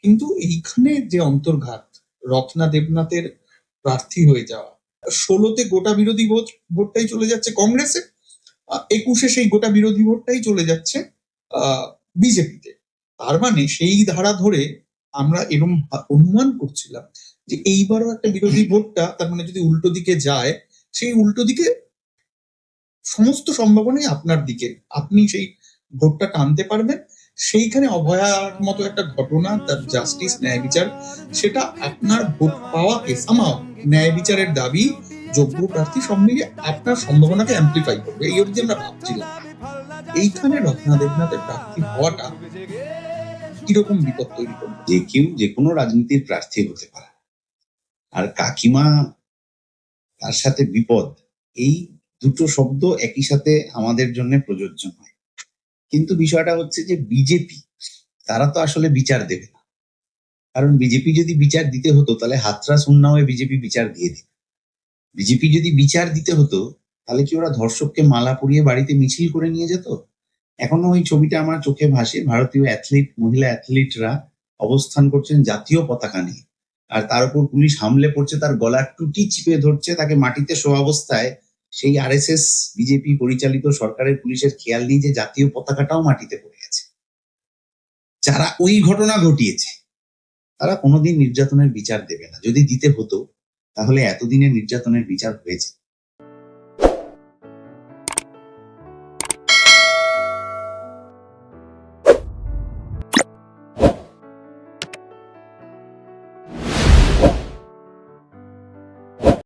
কিন্তু এইখানে যে অন্তর্ঘাত, রত্না দেবনাথের প্রার্থী হয়ে যাওয়া, 16তে গোটা বিরোধী ভোটটাই চলে যাচ্ছে কংগ্রেসে, 21-এ সেই গোটা বিরোধী ভোটটাই চলে যাচ্ছে বিজেপিতে। তার মানে সেই ধারা ধরে আমরা এরকম অনুমান করছিলাম যে এইবারও একটা বিরোধী ভোটটা, তার মানে যদি উল্টো দিকে যায়, সেই উল্টো দিকে সমস্ত সম্ভাবনাই আপনার দিকে, আপনি সেই ভোটটা টানতে পারবেন। সেইখানে অভয়ার মতো একটা ঘটনা, তার জাস্টিস, ন্যায় বিচার, সেটা আপনার ভোট পাওয়াকে সামাও, ন্যায় বিচারের দাবি, যোগ্য প্রার্থী সব মিলিয়ে আপনার সম্ভাবনাকে অ্যাম্প্লিফাই করবে, এই অবধি আমরা ভাবছিলাম। এইখানে রত্না দেবনাথের প্রার্থী হওয়াটা কিরকম বিপদ তৈরি করবে? যে কেউ যে কোনো রাজনীতির প্রার্থী হতে পারে, আর কাকিমা তার সাথে বিপদ, এই দুটো শব্দ একই সাথে আমাদের জন্য প্রযোজ্য নয়। কিন্তু বিষয়টা হচ্ছে যে বিজেপি তারা তো আসলে বিচার দেবে না, কারণ বিজেপি যদি বিচার দিতে হতো তাহলে হাতরাস উন্নাওয়ে বিজেপি বিচার দিয়ে দিত। বিজেপি যদি বিচার দিতে হতো তাহলে কি ওরা ধর্ষককে মালা পরিয়ে বাড়িতে মিছিল করে নিয়ে যেত? এখনো ওই ছবিটা আমার চোখে ভাসে, ভারতীয় অ্যাথলিট, মহিলা অ্যাথলিটরা অবস্থান করছেন জাতীয় পতাকা নিয়ে, আর তার উপর পুলিশ হামলে পড়ছে, তার গলার টুটি চিপে ধরছে, তাকে মাটিতে শোয়া অবস্থায় সেই আরএসএস বিজেপি পরিচালিত সরকারের পুলিশের খেয়াল নেই যে জাতীয় পতাকাটাও মাটিতে পড়ে গেছে। যারা ওই ঘটনা ঘটিয়েছে তারা কোনোদিন নির্যাতনের বিচার দেবে না। যদি দিতে হতো তাহলে এতদিনের নির্যাতনের বিচার হয়েছে।